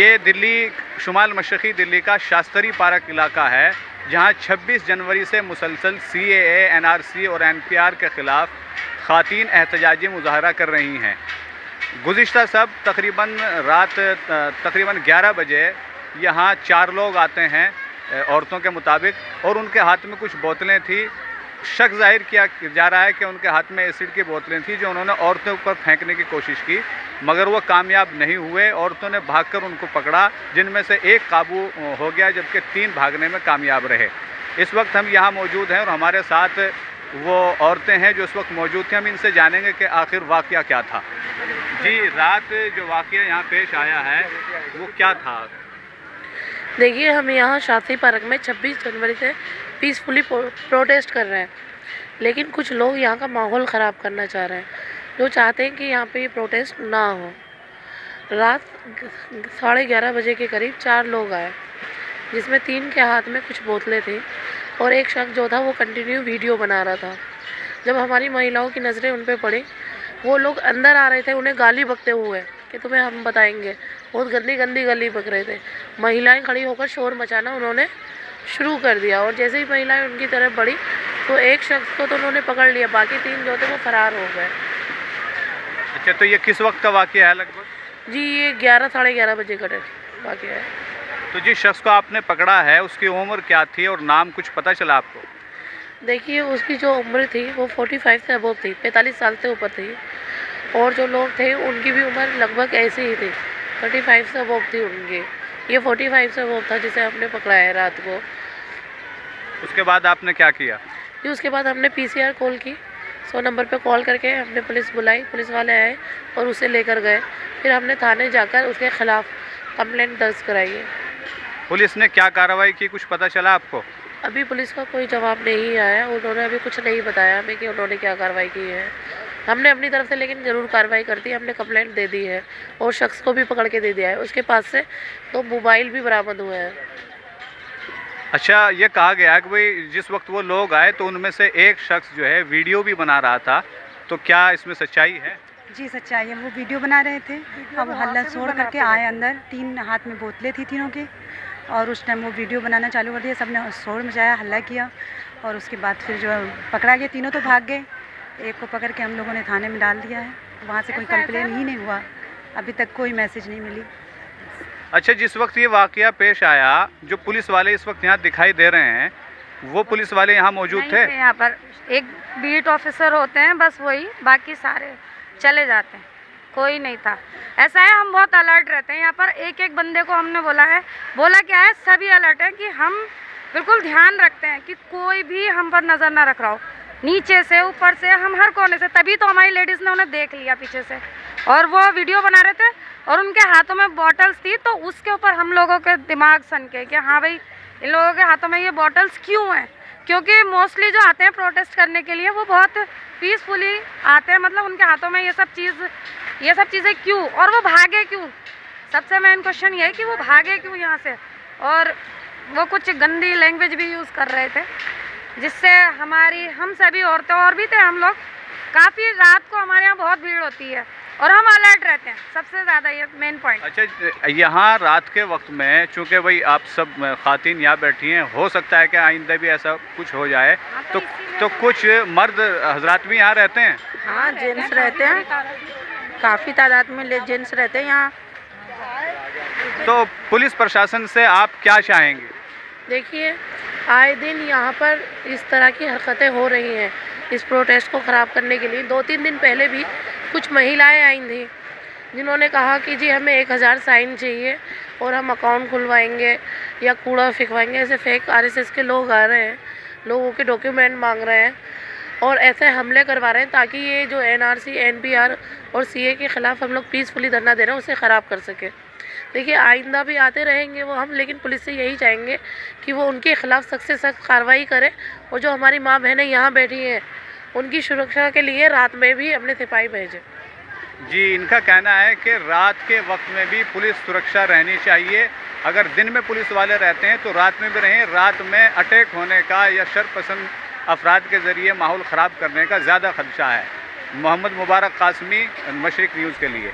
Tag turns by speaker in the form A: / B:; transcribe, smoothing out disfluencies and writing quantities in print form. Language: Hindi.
A: ये दिल्ली शुमाल मशरक़ी दिल्ली का शास्त्री पार्क इलाका है, जहां 26 जनवरी से मुसलसल CAA, NRC और NPR के ख़िलाफ़ ख़वातीन एहतजाजी मुज़ाहरा कर रही हैं। गुज़िश्ता सब तकरीबन 11 बजे यहाँ 4 लोग आते हैं औरतों के मुताबिक, और उनके हाथ में कुछ बोतलें थी। शक जाहिर किया जा रहा है कि उनके हाथ में एसिड की बोतलें थी, जो उन्होंने औरतों पर फेंकने की कोशिश की, मगर वो कामयाब नहीं हुए। औरतों ने भागकर उनको पकड़ा, जिनमें से एक काबू हो गया, जबकि 3 भागने में कामयाब रहे। इस वक्त हम यहाँ मौजूद हैं और हमारे साथ वो औरतें हैं जो इस वक्त मौजूद थे। हम इनसे जानेंगे कि आखिर वाक़या क्या था। जी, रात जो वाक़या यहाँ पेश आया है वो क्या था?
B: देखिए, हम यहाँ शास्त्री पार्क में 26 जनवरी से पीसफुली प्रोटेस्ट कर रहे हैं, लेकिन कुछ लोग यहाँ का माहौल ख़राब करना चाह रहे हैं, जो चाहते हैं कि यहाँ पे ये प्रोटेस्ट ना हो। रात 11:30 बजे के करीब 4 लोग आए, जिसमें 3 के हाथ में कुछ बोतलें थी और एक शख्स जो था वो कंटिन्यू वीडियो बना रहा था। जब हमारी महिलाओं की नज़रें उन पर पड़ी, वो लोग अंदर आ रहे थे, उन्हें गाली बकते हुए कि तुम्हें हम बताएंगे। बहुत गंदी गंदी गाली बक रहे थे। महिलाएं खड़ी होकर शोर मचाना उन्होंने शुरू कर दिया, और जैसे ही महिलाएं उनकी तरफ बढ़ी तो एक शख्स को तो उन्होंने पकड़ लिया, बाकी 3 जो थे वो फरार हो गए।
A: अच्छा, तो ये किस वक्त का वाक़या है लगभग?
B: जी, ये 11 साढ़े 11 बजे का वाक़या है।
A: तो जिस शख्स को आपने पकड़ा है उसकी उम्र क्या थी और नाम कुछ पता चला आपको?
B: देखिए, उसकी जो उम्र थी वो 45 से अबव थी, 45 साल से ऊपर थी, और जो लोग थे उनकी भी उम्र लगभग ऐसी ही थी, 35 से अबव थी उनकी। ये 45 से अबव था जिसे हमने पकड़ा है रात को।
A: उसके बाद आपने क्या किया?
B: जी, उसके बाद हमने PCR कॉल की, 100 नंबर पे कॉल करके हमने पुलिस बुलाई, पुलिस वाले आए और उसे लेकर गए। फिर हमने थाने जाकर उसके ख़िलाफ़ कंप्लेंट दर्ज कराई है।
A: पुलिस ने क्या कार्रवाई की, कुछ पता चला आपको?
B: अभी पुलिस का कोई जवाब नहीं आया, उन्होंने अभी कुछ नहीं बताया हमें कि उन्होंने क्या कार्रवाई की है। हमने अपनी तरफ से लेकिन ज़रूर कार्रवाई कर दी, हमने कंप्लेंट दे दी है और शख्स को भी पकड़ के दे दिया है। उसके पास से 2 मोबाइल भी बरामद हुए हैं।
A: अच्छा, ये कहा गया है कि भाई जिस वक्त वो लोग आए तो उनमें से एक शख्स जो है वीडियो भी बना रहा था, तो क्या इसमें सच्चाई है?
C: जी, सच्चाई है। वो वीडियो बना रहे थे, अब हल्ला शोर करके आए अंदर। 3 हाथ में बोतलें थी तीनों के, और उस टाइम वो वीडियो बनाना चालू कर दिया। सब ने शोर मचाया, हल्ला किया, और उसके बाद फिर जो पकड़ा गया। तीनों तो भाग गए, एक को पकड़ के हम लोगों ने थाने में डाल दिया है। वहाँ से कोई कंप्लेन ही नहीं हुआ, अभी तक कोई मैसेज नहीं मिली।
A: अच्छा, जिस वक्त ये वाक़या पेश आया, जो पुलिस वाले इस वक्त यहाँ दिखाई दे रहे हैं, वो पुलिस वाले यहाँ मौजूद थे?
D: यहाँ पर एक बीट ऑफिसर होते हैं बस, वही, बाकी सारे चले जाते हैं, कोई नहीं था। ऐसा है, हम बहुत अलर्ट रहते हैं यहाँ पर। एक एक बंदे को हमने बोला क्या है, सभी अलर्ट हैं कि हम बिल्कुल ध्यान रखते हैं कि कोई भी हम पर नज़र ना रख रहा हो, नीचे से ऊपर से, हम हर कोने से। तभी तो हमारी लेडीज़ ने उन्हें देख लिया पीछे से, और वो वीडियो बना रहे थे और उनके हाथों में बॉटल्स थी, तो उसके ऊपर हम लोगों के दिमाग सनके कि हाँ भाई, इन लोगों के हाथों में ये बॉटल्स क्यों हैं, क्योंकि मोस्टली जो आते हैं प्रोटेस्ट करने के लिए वो बहुत पीसफुली आते हैं, मतलब उनके हाथों में ये सब चीज़ें क्यों, और वो भागे क्यों? सबसे मेन क्वेश्चन ये है कि वो भागे क्यों यहाँ से। और वो कुछ गंदी लैंग्वेज भी यूज़ कर रहे थे, जिससे हम सभी औरतें और भी थे, हम लोग काफ़ी, रात को हमारे यहाँ बहुत भीड़ होती है और हम अलर्ट रहते हैं, सबसे ज़्यादा ये मेन पॉइंट।
A: अच्छा, यहाँ रात के वक्त में चूँकि भाई आप सब ख़वातीन यहाँ बैठी हैं, हो सकता है कि आइंदा भी ऐसा कुछ हो जाए,
D: हाँ,
A: तो कुछ मर्द हजरात भी यहाँ रहते हैं?
B: हाँ, जेंट्स रहते हैं, काफ़ी तादाद में जेंट्स रहते हैं यहाँ।
A: तो पुलिस प्रशासन से आप क्या चाहेंगे?
B: देखिए, आए दिन यहाँ पर इस तरह की हरकतें हो रही हैं इस प्रोटेस्ट को ख़राब करने के लिए। 2-3 दिन पहले भी कुछ महिलाएं आई थी, जिन्होंने कहा कि जी हमें 1000 साइन चाहिए और हम अकाउंट खुलवाएंगे या कूड़ा फेंकवाएंगे। ऐसे फेक RSS के लोग आ रहे हैं, लोगों के डॉक्यूमेंट मांग रहे हैं और ऐसे हमले करवा रहे हैं, ताकि ये जो NRC, NPR और CA के ख़िलाफ़ हम लोग पीसफुली धरना दे रहे हैं, उसे ख़राब कर सके। देखिए, आइंदा भी आते रहेंगे वो हम, लेकिन पुलिस से यही चाहेंगे कि वो उनके ख़िलाफ़ सख्त से सख्त कार्रवाई करे, और जो हमारी माँ बहनें यहाँ बैठी हैं उनकी सुरक्षा के लिए रात में भी अपने सिपाही भेजें।
A: जी, इनका कहना है कि रात के वक्त में भी पुलिस सुरक्षा रहनी चाहिए। अगर दिन में पुलिस वाले रहते हैं तो रात में भी रहें। रात में अटैक होने का या शरपसंद अफराद के ज़रिए माहौल ख़राब करने का ज़्यादा खदशा है। मोहम्मद मुबारक कासमी, मशरिक़ न्यूज़ के लिए।